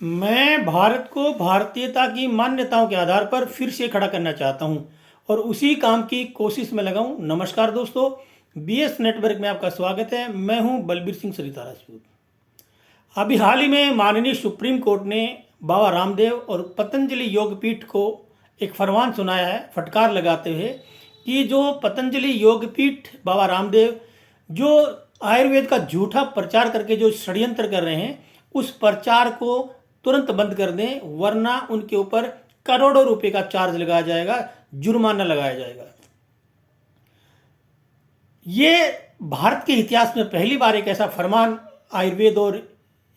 मैं भारत को भारतीयता की मान्यताओं के आधार पर फिर से खड़ा करना चाहता हूं और उसी काम की कोशिश में लगा हूं। नमस्कार दोस्तों, बीएस नेटवर्क में आपका स्वागत है। मैं हूं बलबीर सिंह सरिता राजपूत। अभी हाल ही में माननीय सुप्रीम कोर्ट ने बाबा रामदेव और पतंजलि योगपीठ को एक फरमान सुनाया है, फटकार लगाते हुए कि जो पतंजलि योगपीठ बाबा रामदेव जो आयुर्वेद का झूठा प्रचार करके जो षड्यंत्र कर रहे हैं, उस प्रचार को तुरंत बंद कर दें, वरना उनके ऊपर करोड़ों रुपए का चार्ज लगाया जाएगा, जुर्माना लगाया जाएगा। ये भारत के इतिहास में पहली बार एक ऐसा फरमान आयुर्वेद और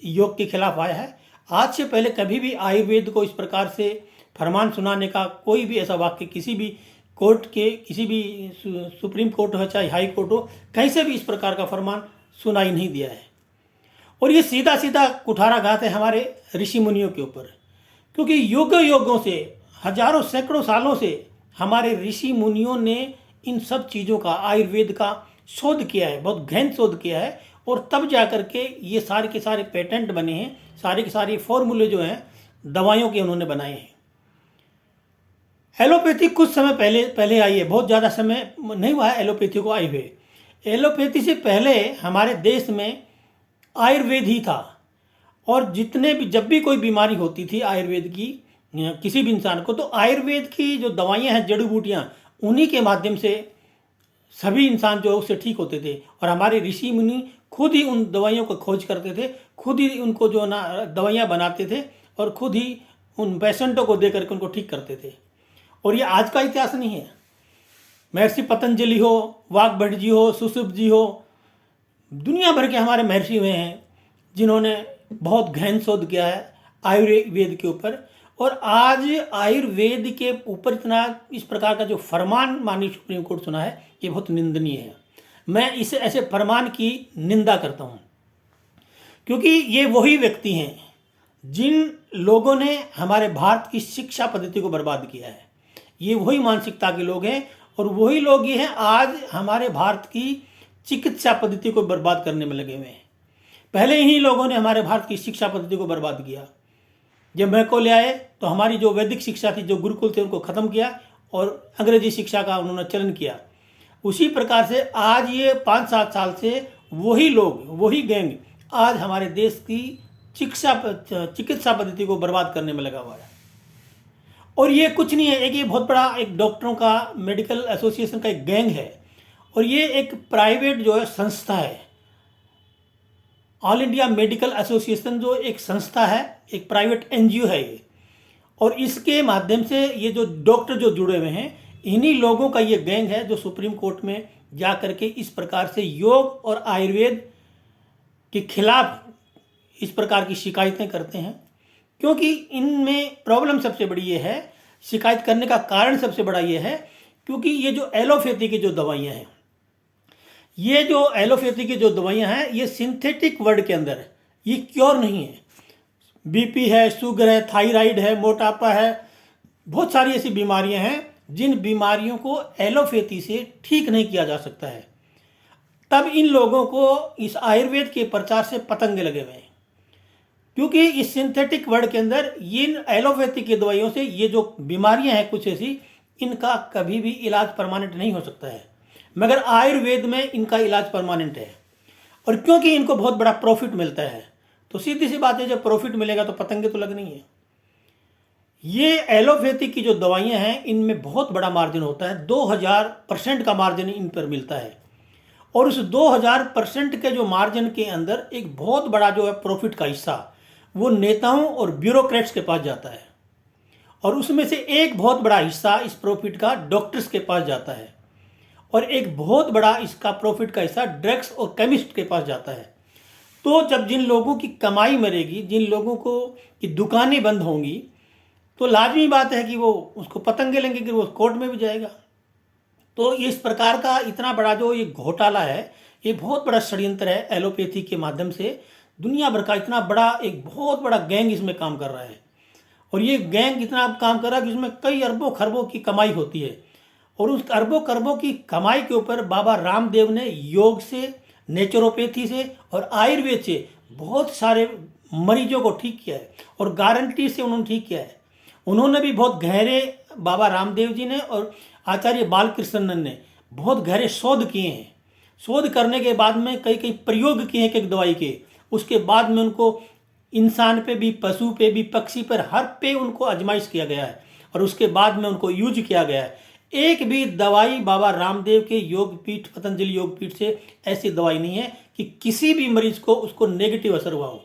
योग के खिलाफ आया है। आज से पहले कभी भी आयुर्वेद को इस प्रकार से फरमान सुनाने का कोई भी ऐसा वाक्य किसी भी कोर्ट के, किसी भी सुप्रीम कोर्ट हो चाहे हाई कोर्ट हो, कहीं से भी इस प्रकार का फरमान सुनाई नहीं दिया है। और ये सीधा सीधा कुठाराघात है हमारे ऋषि मुनियों के ऊपर, क्योंकि युगों से, हजारों सैकड़ों सालों से हमारे ऋषि मुनियों ने इन सब चीज़ों का, आयुर्वेद का शोध किया है, बहुत गहन शोध किया है। और तब जा कर के ये सारे के सारे पेटेंट बने हैं, सारे के सारे फॉर्मूले जो हैं दवाइयों के उन्होंने बनाए हैं। एलोपैथी कुछ समय पहले आई है, बहुत ज़्यादा समय नहीं हुआ है एलोपैथी को आए हुए। एलोपैथी से पहले हमारे देश में आयुर्वेद ही था। और जितने भी, जब भी कोई बीमारी होती थी आयुर्वेद की किसी भी इंसान को, तो आयुर्वेद की जो दवाइयाँ हैं, जड़ी बूटियाँ, उन्हीं के माध्यम से सभी इंसान जो है उससे ठीक होते थे। और हमारे ऋषि मुनि खुद ही उन दवाइयों को खोज करते थे, खुद ही उनको जो ना दवाइयाँ बनाते थे और खुद ही उन पेशेंटों को दे करके उनको ठीक करते थे। और ये आज का इतिहास नहीं है। महर्षि पतंजलि हो, वाग्भट जी हो, सुश्रुत जी हो, दुनिया भर के हमारे महर्षि हुए हैं जिन्होंने बहुत गहन शोध किया है आयुर्वेद के ऊपर। और आज आयुर्वेद के ऊपर इतना इस प्रकार का जो फरमान माननीय सुप्रीम कोर्ट सुना है, ये बहुत निंदनीय है। मैं इस ऐसे फरमान की निंदा करता हूँ, क्योंकि ये वही व्यक्ति हैं जिन लोगों ने हमारे भारत की शिक्षा पद्धति को बर्बाद किया है। ये वही मानसिकता के लोग हैं और वही लोग ये हैं आज हमारे भारत की चिकित्सा पद्धति को बर्बाद करने में लगे हुए हैं। पहले इन्हीं लोगों ने हमारे भारत की शिक्षा पद्धति को बर्बाद किया। जब मैं को ले आए तो हमारी जो वैदिक शिक्षा थी, जो गुरुकुल थे, उनको ख़त्म किया और अंग्रेजी शिक्षा का उन्होंने चलन किया। उसी प्रकार से आज ये 5-7 साल से वही लोग, वही गैंग आज हमारे देश की चिकित्सा पद्धति को बर्बाद करने में लगा हुआ है। और ये कुछ नहीं है, ये बहुत बड़ा एक डॉक्टरों का, मेडिकल एसोसिएशन का एक गैंग है। और ये एक प्राइवेट जो है संस्था है, ऑल इंडिया मेडिकल एसोसिएशन जो एक संस्था है, एक प्राइवेट एनजीओ है ये। और इसके माध्यम से ये जो डॉक्टर जो जुड़े हुए हैं, इन्हीं लोगों का ये गैंग है जो सुप्रीम कोर्ट में जा करके इस प्रकार से योग और आयुर्वेद के खिलाफ इस प्रकार की शिकायतें करते हैं। क्योंकि इनमें प्रॉब्लम सबसे बड़ी ये है, शिकायत करने का कारण सबसे बड़ा ये है, क्योंकि ये जो एलोपैथी की जो दवाइयाँ हैं, ये जो एलोपैथी की जो दवाइयाँ हैं, ये सिंथेटिक वर्ड के अंदर ये क्योर नहीं है। बीपी है, शुगर है, थायराइड है, मोटापा है, बहुत सारी ऐसी बीमारियां हैं जिन बीमारियों को एलोपैथी से ठीक नहीं किया जा सकता है। तब इन लोगों को इस आयुर्वेद के प्रचार से पतंगे लगे हुए हैं, क्योंकि इस सिंथेटिक वर्ड के अंदर इन एलोपैथी की दवाइयों से ये जो बीमारियां हैं कुछ ऐसी, इनका कभी भी इलाज परमानेंट नहीं हो सकता है, मगर आयुर्वेद में इनका इलाज परमानेंट है। और क्योंकि इनको बहुत बड़ा प्रॉफिट मिलता है, तो सीधी सी बात है, जब प्रॉफिट मिलेगा तो पतंगे तो लगनी है। ये एलोपैथी की जो दवाइयां हैं, इनमें बहुत बड़ा मार्जिन होता है, 2000% का मार्जिन इन पर मिलता है। और उस 2000% के जो मार्जिन के अंदर एक बहुत बड़ा जो है प्रॉफिट का हिस्सा, वो नेताओं और ब्यूरोक्रेट्स के पास जाता है। और उसमें से एक बहुत बड़ा हिस्सा इस प्रॉफिट का डॉक्टर्स के पास जाता है, और एक बहुत बड़ा इसका प्रॉफिट का हिस्सा ड्रग्स और केमिस्ट के पास जाता है। तो जब जिन लोगों की कमाई मरेगी, जिन लोगों को की दुकानें बंद होंगी, तो लाजमी बात है कि वो उसको पतंगे लेंगे, कि वो कोर्ट में भी जाएगा। तो इस प्रकार का इतना बड़ा जो ये घोटाला है, ये बहुत बड़ा षड्यंत्र है। एलोपैथी के माध्यम से दुनिया भर का इतना बड़ा, एक बहुत बड़ा गैंग इसमें काम कर रहा है। और ये गैंग इतना काम कर रहा है कि इसमें कई अरबों खरबों की कमाई होती है। और उस अरबों खरबों की कमाई के ऊपर बाबा रामदेव ने योग से, नेचुरोपैथी से और आयुर्वेद से बहुत सारे मरीजों को ठीक किया है और गारंटी से उन्होंने ठीक किया है। उन्होंने भी बहुत गहरे, बाबा रामदेव जी ने और आचार्य बालकृष्णन ने बहुत गहरे शोध किए हैं। शोध करने के बाद में कई कई प्रयोग किए हैं एक दवाई के, उसके बाद में उनको इंसान पे भी, पशु पे भी, पक्षी पर, हर पे उनको आजमाइश किया गया है और उसके बाद में उनको यूज किया गया है। एक भी दवाई बाबा रामदेव के योगपीठ, पतंजलि योगपीठ से ऐसी दवाई नहीं है कि किसी भी मरीज को उसको नेगेटिव असर हुआ हो।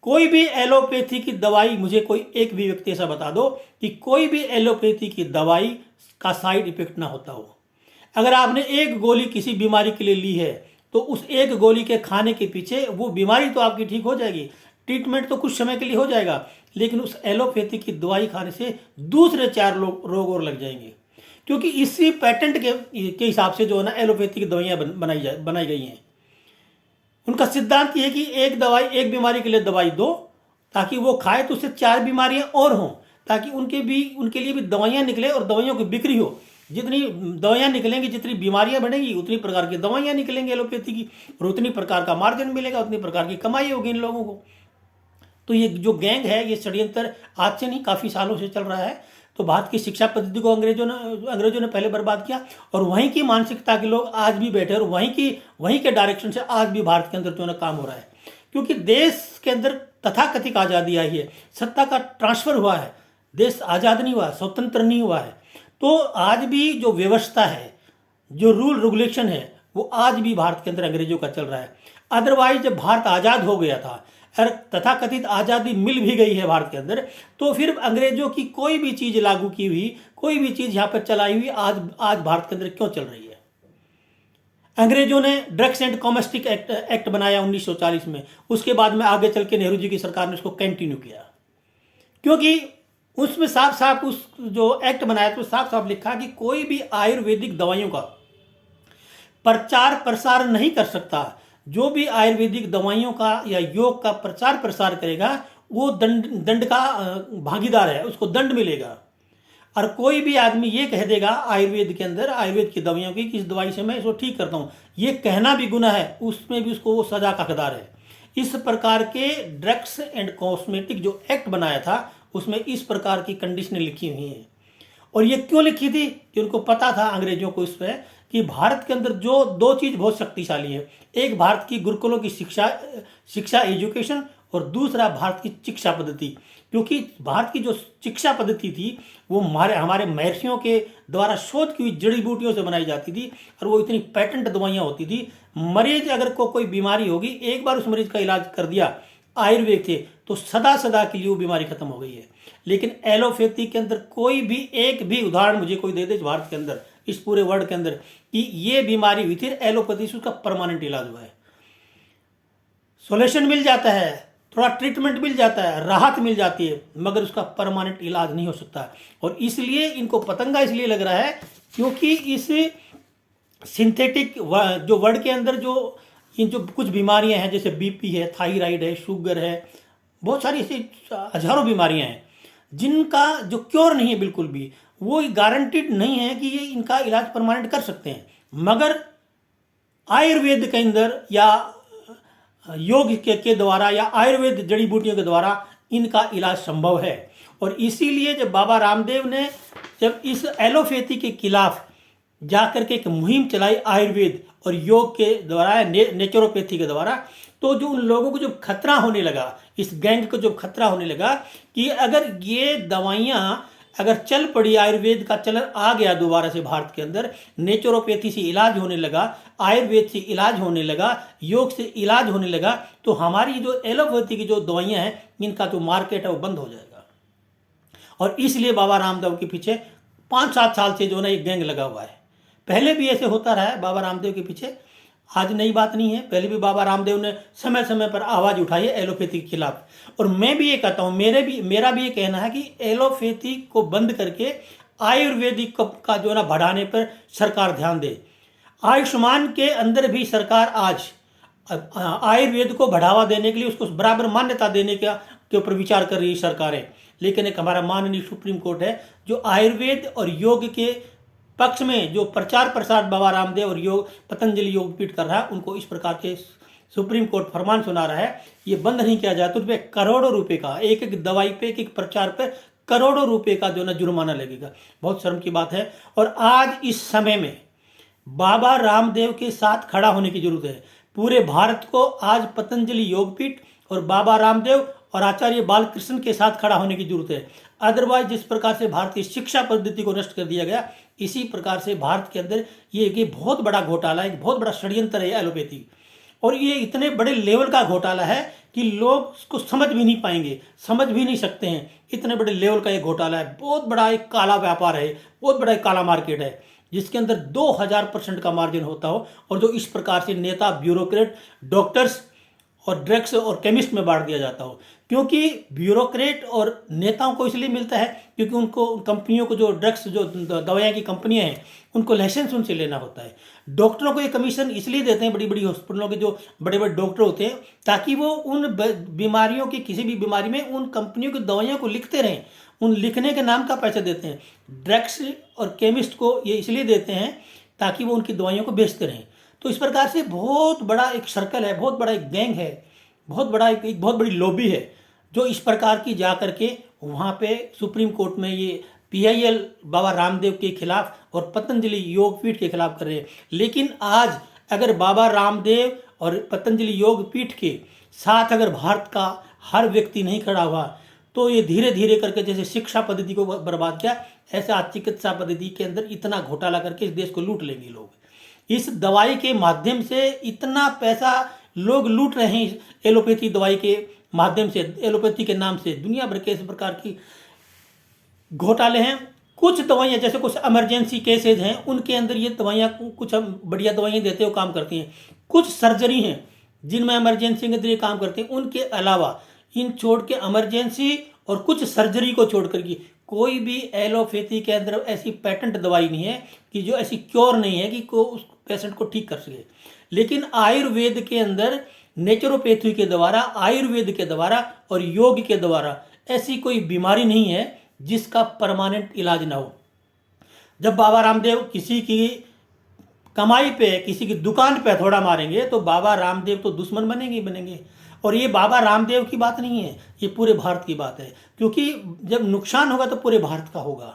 कोई भी एलोपैथी की दवाई, मुझे कोई एक भी व्यक्ति ऐसा बता दो कि कोई भी एलोपैथी की दवाई का साइड इफेक्ट ना होता हो। अगर आपने एक गोली किसी बीमारी के लिए ली है तो उस एक गोली के खाने के पीछे वो बीमारी तो आपकी ठीक हो जाएगी, ट्रीटमेंट तो कुछ समय के लिए हो जाएगा, लेकिन उस एलोपैथी की दवाई खाने से दूसरे 4 रोग और लग जाएंगे। क्योंकि इसी पैटेंट के हिसाब से जो है ना एलोपैथी की दवाइयाँ बनाई गई हैं। उनका सिद्धांत ये है कि एक दवाई, एक बीमारी के लिए दवाई दो ताकि वो खाए तो उससे 4 बीमारियां और हों, ताकि उनके लिए भी दवाइयां निकले और दवाइयों की बिक्री हो। जितनी दवाइयां निकलेंगी, जितनी बीमारियां बढ़ेंगी, उतनी प्रकार की दवाइयां निकलेंगी एलोपैथी की, और उतनी प्रकार का मार्जिन मिलेगा, उतनी प्रकार की कमाई होगी इन लोगों को। तो ये जो गैंग है, ये षड्यंत्र आज से नहीं, काफ़ी सालों से चल रहा है। तो भारत की शिक्षा पद्धति को अंग्रेजों ने पहले बर्बाद किया और वहीं की मानसिकता के लोग आज भी बैठे और वहीं के डायरेक्शन से आज भी भारत के अंदर जो है काम हो रहा है। क्योंकि देश के अंदर तथाकथित आज़ादी आई है, सत्ता का ट्रांसफर हुआ है, देश आज़ाद नहीं हुआ, स्वतंत्र नहीं हुआ है। तो आज भी जो व्यवस्था है, जो रूल रेगुलेशन है, वो आज भी भारत के अंदर अंग्रेजों का चल रहा है। अदरवाइज जब भारत आज़ाद हो गया था और तथाकथित आज़ादी मिल भी गई है भारत के अंदर, तो फिर अंग्रेजों की कोई भी चीज़ लागू की हुई, कोई भी चीज़ यहाँ पर चलाई हुई आज भारत के अंदर क्यों चल रही है? अंग्रेजों ने ड्रग्स एंड कॉमस्टिक एक्ट बनाया 1940 में, उसके बाद में आगे चल के नेहरू जी की सरकार ने उसको कंटिन्यू किया, क्योंकि उसमें साफ साफ उस जो एक्ट बनाया तो साफ साफ लिखा कि कोई भी आयुर्वेदिक दवाइयों का प्रचार प्रसार नहीं कर सकता। जो भी आयुर्वेदिक दवाइयों का या योग का प्रचार प्रसार करेगा वो दंड का भागीदार है, उसको दंड मिलेगा। और कोई भी आदमी ये कह देगा आयुर्वेद के अंदर, आयुर्वेद की दवाइयों की, कि इस दवाई से मैं इसको ठीक करता हूँ, ये कहना भी गुनाह है, उसमें भी उसको वो सजा का हकदार है। इस प्रकार के ड्रग्स एंड कॉस्मेटिक जो एक्ट बनाया था उसमें इस प्रकार की कंडीशनें लिखी हुई हैं। और ये क्यों लिखी थी? कि उनको पता था अंग्रेजों को इस पर कि भारत के अंदर जो 2 चीज़ बहुत शक्तिशाली है, एक भारत की गुरुकुलों की शिक्षा एजुकेशन, और दूसरा भारत की शिक्षा पद्धति। क्योंकि भारत की जो शिक्षा पद्धति थी वो हमारे महर्षियों के द्वारा शोध की हुई जड़ी बूटियों से बनाई जाती थी और वो इतनी पैटेंट दवाइयाँ होती थी। मरीज अगर कोई बीमारी होगी, एक बार उस मरीज का इलाज कर दिया आयुर्वेद से, तो सदा सदा के लिए वो बीमारी खत्म हो गई है। लेकिन एलोपैथी के अंदर कोई भी एक भी उदाहरण मुझे कोई दे दे भारत के अंदर, इस पूरे वर्ल्ड के अंदर, कि ये बीमारी हुई थी, एलोपैथी से उसका परमानेंट इलाज हुआ है। सोल्यूशन मिल जाता है, थोड़ा ट्रीटमेंट मिल जाता है, राहत मिल जाती है, मगर उसका परमानेंट इलाज नहीं हो सकता। और इसलिए इनको पतंगा इसलिए लग रहा है क्योंकि इस सिंथेटिक जो वर्ल्ड के अंदर जो कुछ बीमारियां हैं, जैसे बीपी है, थायराइड है, शुगर है, बहुत सारी ऐसी हजारों बीमारियां हैं जिनका जो क्योर नहीं है बिल्कुल भी, वो गारंटीड नहीं है कि ये इनका इलाज परमानेंट कर सकते हैं। मगर आयुर्वेद के अंदर या योग के द्वारा या आयुर्वेद जड़ी बूटियों के द्वारा इनका इलाज संभव है। और इसीलिए जब बाबा रामदेव ने जब इस एलोपैथी के खिलाफ जाकर के एक मुहिम चलाई आयुर्वेद और योग के द्वारा, नेचुरोपैथी के द्वारा, तो जो उन लोगों को जब खतरा होने लगा, इस गैंग को जब खतरा होने लगा कि अगर ये दवाइयाँ अगर चल पड़ी, आयुर्वेद का चलन आ गया दोबारा से भारत के अंदर, नेचुरोपैथी से इलाज होने लगा, आयुर्वेद से इलाज होने लगा, योग से इलाज होने लगा, तो हमारी जो एलोपैथी की जो दवाइयाँ हैं इनका जो मार्केट है वो बंद हो जाएगा। और इसलिए बाबा रामदेव के पीछे 5-7 साल से जो ना एक गैंग लगा हुआ है। पहले भी ऐसे होता रहा है बाबा रामदेव के पीछे, आज नई बात नहीं है। पहले भी बाबा रामदेव ने समय समय पर आवाज़ उठाई है एलोपैथी के खिलाफ। और मैं भी ये कहता हूँ, मेरा भी ये कहना है कि एलोपैथी को बंद करके आयुर्वेदिक का जो है ना बढ़ाने पर सरकार ध्यान दे। आयुष्मान के अंदर भी सरकार आज आयुर्वेद को बढ़ावा देने के लिए, उसको बराबर मान्यता देने के ऊपर विचार कर रही है सरकारें। लेकिन एक हमारा माननीय सुप्रीम कोर्ट है जो आयुर्वेद और योग के पक्ष में जो प्रचार प्रसार बाबा रामदेव और योग पतंजलि योगपीठ कर रहा है, उनको इस प्रकार के सुप्रीम कोर्ट फरमान सुना रहा है, ये बंद नहीं किया जाए तो उस पर करोड़ों रुपए का, एक एक दवाई पे, एक एक प्रचार पे करोड़ों रुपए का जो ना जुर्माना लगेगा। बहुत शर्म की बात है। और आज इस समय में बाबा रामदेव के साथ खड़ा होने की जरूरत है। पूरे भारत को आज पतंजलि योगपीठ और बाबा रामदेव और आचार्य बालकृष्ण के साथ खड़ा होने की जरूरत है। अदरवाइज जिस प्रकार से भारत की शिक्षा पद्धति को नष्ट कर दिया गया, इसी प्रकार से भारत के अंदर ये बहुत बड़ा घोटाला है, एक बहुत बड़ा षड्यंत्र है एलोपैथी। और ये इतने बड़े लेवल का घोटाला है कि लोग उसको समझ भी नहीं पाएंगे, समझ भी नहीं सकते हैं। इतने बड़े लेवल का ये घोटाला है, बहुत बड़ा एक काला व्यापार है, बहुत बड़ा एक काला मार्केट है, जिसके अंदर 2000% का मार्जिन होता हो, और जो इस प्रकार से नेता, ब्यूरोक्रेट, डॉक्टर्स और ड्रग्स और केमिस्ट में बांट दिया जाता हो। क्योंकि ब्यूरोक्रेट और नेताओं को इसलिए मिलता है क्योंकि उनको कंपनियों को, जो ड्रग्स, जो दवाइयाँ की कंपनियां हैं, उनको लाइसेंस उनसे लेना होता है। डॉक्टरों को ये कमीशन इसलिए देते हैं, बड़ी बड़ी हॉस्पिटलों के जो बड़े बड़े डॉक्टर होते हैं, ताकि वो उन बीमारियों की, किसी भी बीमारी में उन कंपनियों की दवाइयों को लिखते रहें, उन लिखने के नाम का पैसा देते हैं। ड्रग्स और केमिस्ट को ये इसलिए देते हैं ताकि वो उनकी दवाइयों को बेचते रहें। तो इस प्रकार से बहुत बड़ा एक सर्कल है, बहुत बड़ा एक गैंग है, बहुत बड़ा एक बहुत बड़ी लॉबी है, जो इस प्रकार की जा करके वहाँ पे सुप्रीम कोर्ट में ये PIL बाबा रामदेव के खिलाफ और पतंजलि योगपीठ के खिलाफ कर रहे हैं। लेकिन आज अगर बाबा रामदेव और पतंजलि योगपीठ के साथ अगर भारत का हर व्यक्ति नहीं खड़ा हुआ, तो ये धीरे धीरे करके, जैसे शिक्षा पद्धति को बर्बाद किया, ऐसा आज चिकित्सा पद्धति के अंदर इतना घोटाला करके इस देश को लूट लेंगे लोग। इस दवाई के माध्यम से इतना पैसा लोग लूट रहे हैं, एलोपैथी दवाई के माध्यम से, एलोपैथी के नाम से दुनिया भर के इस प्रकार की घोटाले हैं। कुछ दवाइयाँ, जैसे कुछ इमरजेंसी केसेज हैं, उनके अंदर ये दवाइयाँ, कुछ हम बढ़िया दवाइयाँ देते हो काम करती हैं। कुछ सर्जरी हैं जिनमें इमरजेंसी के अंदर काम करते हैं, उनके अलावा इन छोड़ के, इमरजेंसी और कुछ सर्जरी को छोड़ कर की कोई भी एलोपैथी के अंदर ऐसी पेटेंट दवाई नहीं है कि जो ऐसी क्योर नहीं है कि को उस पेशेंट को ठीक कर सके। लेकिन आयुर्वेद के अंदर नेचुरोपैथी के द्वारा, आयुर्वेद के द्वारा और योग के द्वारा ऐसी कोई बीमारी नहीं है जिसका परमानेंट इलाज ना हो। जब बाबा रामदेव किसी की कमाई पे, किसी की दुकान पे थोड़ा मारेंगे, तो बाबा रामदेव तो दुश्मन बनेंगे ही बनेंगे। और ये बाबा रामदेव की बात नहीं है, ये पूरे भारत की बात है। क्योंकि जब नुकसान होगा तो पूरे भारत का होगा,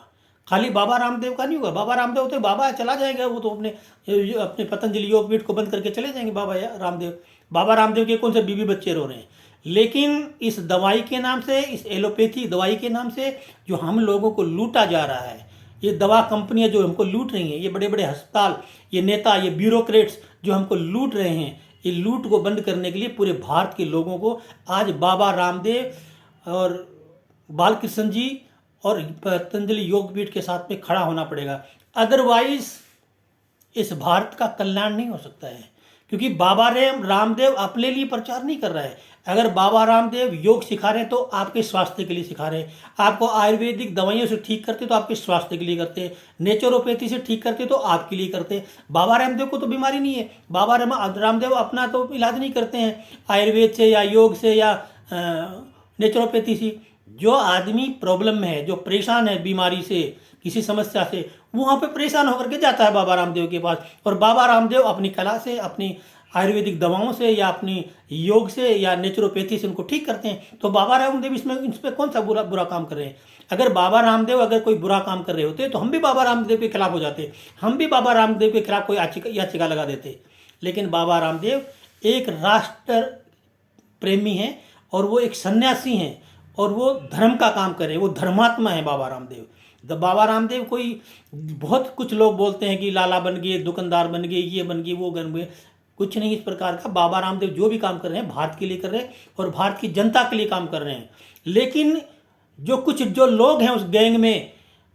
खाली बाबा रामदेव का नहीं होगा। बाबा रामदेव तो बाबा चला जाएगा, वो तो अपने पतंजलि योगपीठ को बंद करके चले जाएंगे बाबा रामदेव के कौन से बीवी बच्चे रो रहे हैं। लेकिन इस दवाई के नाम से, इस एलोपैथी दवाई के नाम से जो हम लोगों को लूटा जा रहा है, ये दवा कंपनियां जो हमको लूट रही हैं, ये बड़े बड़े अस्पताल, ये नेता, ये ब्यूरोक्रेट्स जो हमको लूट रहे हैं, ये लूट को बंद करने के लिए पूरे भारत के लोगों को आज बाबा रामदेव और बालकृष्ण जी और पतंजलि योगपीठ के साथ में खड़ा होना पड़ेगा। अदरवाइज इस भारत का कल्याण नहीं हो सकता है। क्योंकि बाबा रामदेव अपने लिए प्रचार नहीं कर रहा है। अगर बाबा रामदेव योग सिखा रहे हैं तो आपके स्वास्थ्य के लिए सिखा रहे हैं। आपको आयुर्वेदिक दवाइयों से ठीक करते तो आपके स्वास्थ्य के लिए करते हैं, नेचुरोपैथी से ठीक करते तो आपके लिए करते हैं। बाबा रामदेव को तो बीमारी नहीं है, बाबा रामदेव अपना तो इलाज नहीं करते हैं आयुर्वेद से या योग से या नेचुरोपैथी से। जो आदमी प्रॉब्लम में है, जो परेशान है बीमारी से, किसी समस्या से, वो वहाँ पे परेशान होकर के जाता है बाबा रामदेव के पास। और बाबा रामदेव अपनी कला से, अपनी आयुर्वेदिक दवाओं से या अपनी योग से या नेचुरोपैथी से उनको ठीक करते हैं। तो बाबा रामदेव इसमें कौन सा बुरा काम कर रहे हैं? अगर बाबा रामदेव अगर कोई बुरा काम कर रहे होते तो हम भी बाबा रामदेव के खिलाफ हो जाते, हम भी बाबा रामदेव के खिलाफ कोई याचिका लगा देते। लेकिन बाबा रामदेव एक राष्ट्र प्रेमी हैं और वो एक सन्यासी हैं और वो धर्म का काम कर रहे हैं, वो धर्मात्मा है बाबा रामदेव। बाबा रामदेव कोई, बहुत कुछ लोग बोलते हैं कि लाला बन गए, दुकानदार बन गए, ये बन गए, वो बन गए, कुछ नहीं इस प्रकार का। बाबा रामदेव जो भी काम कर रहे हैं भारत के लिए कर रहे हैं और भारत की जनता के लिए काम कर रहे हैं। लेकिन जो लोग हैं उस गैंग में,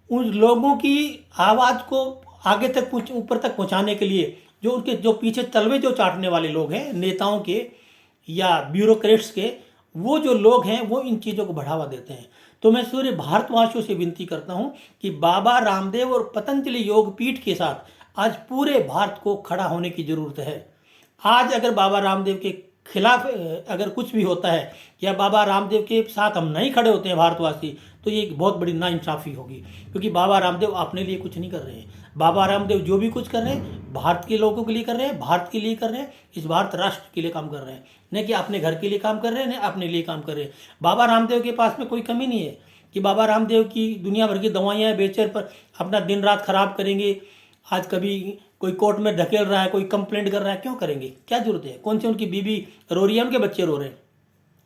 उन लोगों की आवाज़ को आगे तक ऊपर तक पहुंचाने के लिए जो पीछे तलवे जो चाटने वाले लोग हैं, नेताओं के या ब्यूरोक्रेट्स के, वो जो लोग हैं वो इन चीज़ों को बढ़ावा देते हैं। तो मैं सूर्य भारतवासियों से विनती करता हूं कि बाबा रामदेव और पतंजलि योगपीठ के साथ आज पूरे भारत को खड़ा होने की ज़रूरत है। आज अगर बाबा रामदेव के खिलाफ अगर कुछ भी होता है या बाबा रामदेव के साथ हम नहीं खड़े होते हैं भारतवासी, तो ये एक बहुत बड़ी नाइंसाफ़ी होगी। क्योंकि बाबा रामदेव अपने लिए कुछ नहीं कर रहे हैं। बाबा रामदेव जो भी कुछ कर रहे हैं भारत के लोगों के लिए कर रहे हैं, भारत के लिए कर रहे हैं, इस भारत राष्ट्र के लिए काम कर रहे हैं, न कि अपने घर के लिए काम कर रहे हैं, न अपने लिए काम कर रहे हैं। बाबा रामदेव के पास में कोई कमी नहीं है कि बाबा रामदेव की दुनिया भर की दवाइयाँ बेचकर पर अपना दिन रात खराब करेंगे। आज कभी कोई कोर्ट में धकेल रहा है, कोई कंप्लेंट कर रहा है, क्यों करेंगे? क्या जरूरत है? कौन सी उनकी बीवी रो रही है, उनके बच्चे रो रहे हैं?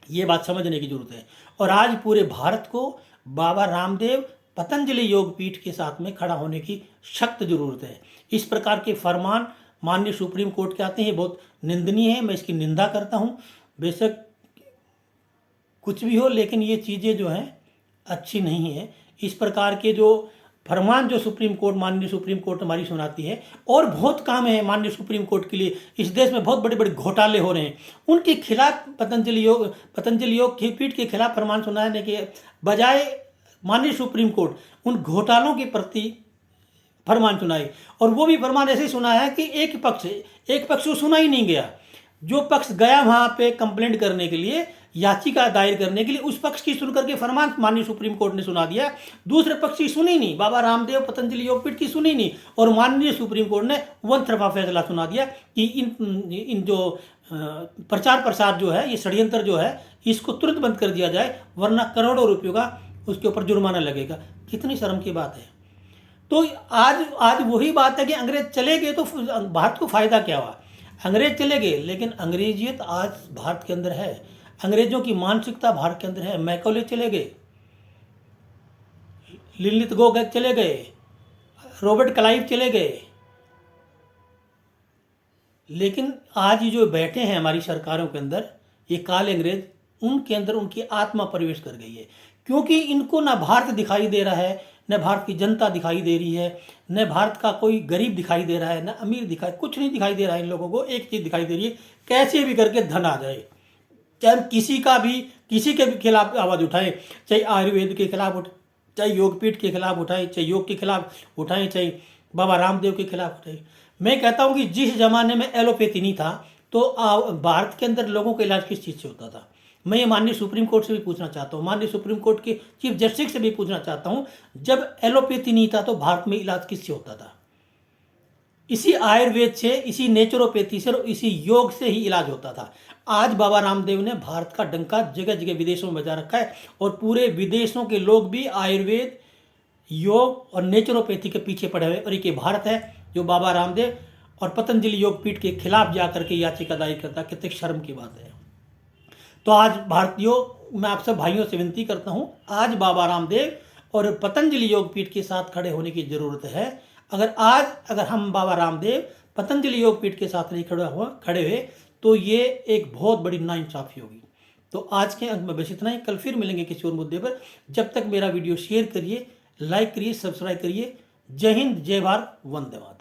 ये बात समझने की जरूरत है। और आज पूरे भारत को बाबा रामदेव पतंजलि योग पीठ के साथ में खड़ा होने की सख्त जरूरत है। इस प्रकार के फरमान माननीय सुप्रीम कोर्ट के आते हैं, बहुत निंदनीय है। मैं इसकी निंदा करता हूँ। बेशक कुछ भी हो, लेकिन ये चीज़ें जो हैं अच्छी नहीं है। इस प्रकार के जो फरमान जो सुप्रीम कोर्ट, माननीय सुप्रीम कोर्ट हमारी सुनाती है, और बहुत काम है माननीय सुप्रीम कोर्ट के लिए। इस देश में बहुत बड़े बड़े घोटाले हो रहे हैं, उनके खिलाफ पतंजलि योग पीठ के खिलाफ फरमान सुनाने के बजाय माननीय सुप्रीम कोर्ट उन घोटालों के प्रति फरमान सुनाए। और वो भी फरमान ऐसे सुना है कि एक पक्ष को सुना ही नहीं गया। जो पक्ष गया वहाँ पे कंप्लेंट करने के लिए, याचिका दायर करने के लिए, उस पक्ष की सुनकर के फरमान माननीय सुप्रीम कोर्ट ने सुना दिया। दूसरे पक्ष की सुनी नहीं, बाबा रामदेव पतंजलि योगपीठ की सुनी नहीं, और माननीय सुप्रीम कोर्ट ने वन तरफा फैसला सुना दिया कि इन जो प्रचार प्रसार जो है, ये षड्यंत्र जो है, इसको तुरंत बंद कर दिया जाए, वरना करोड़ों रुपयों का उसके ऊपर जुर्माना लगेगा। कितनी शर्म की बात है। तो आज वही बात है कि अंग्रेज चले गए तो भारत को फायदा क्या हुआ? अंग्रेज चले गए, लेकिन अंग्रेजियत आज भारत के अंदर है, अंग्रेजों की मानसिकता भारत के अंदर है। मैकॉले चले गए, लिनलिथ गो चले गए, रॉबर्ट क्लाइव चले गए, लेकिन आज ये जो बैठे हैं हमारी सरकारों के अंदर, ये काले अंग्रेज, उनके अंदर उनकी आत्मा प्रवेश कर गई है। क्योंकि इनको ना भारत दिखाई दे रहा है, न भारत की जनता दिखाई दे रही है, न भारत का कोई गरीब दिखाई दे रहा है, न अमीर दिखाई, कुछ नहीं दिखाई दे रहा है। इन लोगों को एक चीज़ दिखाई दे रही है, कैसे भी करके धन आ जाए। चाहे हम किसी के भी खिलाफ आवाज़ उठाएं, चाहे आयुर्वेद के खिलाफ उठाएं, चाहे योगपीठ के खिलाफ उठाएं, चाहे योग के खिलाफ उठाएं, चाहे बाबा रामदेव के खिलाफ उठाएं। मैं कहता हूँ कि जिस जमाने में एलोपैथी नहीं था, तो भारत के अंदर लोगों का इलाज किस चीज़ से होता था? मैं ये माननीय सुप्रीम कोर्ट से भी पूछना चाहता हूँ, माननीय सुप्रीम कोर्ट के चीफ जस्टिस से भी पूछना चाहता हूँ, जब एलोपैथी नहीं था तो भारत में इलाज किससे होता था? इसी आयुर्वेद से, इसी नेचुरोपैथी से, इसी योग से ही इलाज होता था। आज बाबा रामदेव ने भारत का डंका जगह जगह विदेशों में बजा रखा है, और पूरे विदेशों के लोग भी आयुर्वेद, योग और नेचुरोपैथी के पीछे पड़े हुए। और एक भारत है जो बाबा रामदेव और पतंजलि योगपीठ के खिलाफ जाकर के याचिका दायर करता। कितनी शर्म की बात है। तो आज भारतीयों, मैं आप सब भाइयों से विनती करता हूँ, आज बाबा रामदेव और पतंजलि योगपीठ के साथ खड़े होने की जरूरत है। अगर हम बाबा रामदेव पतंजलि योगपीठ के साथ नहीं खड़े हुए तो ये एक बहुत बड़ी नाइंसाफ़ी होगी। तो आज के अंक में बस इतना ही। कल फिर मिलेंगे किसी और मुद्दे पर। जब तक मेरा वीडियो शेयर करिए, लाइक करिए, सब्सक्राइब करिए। जय हिंद, जय भारत, वंदे मातरम।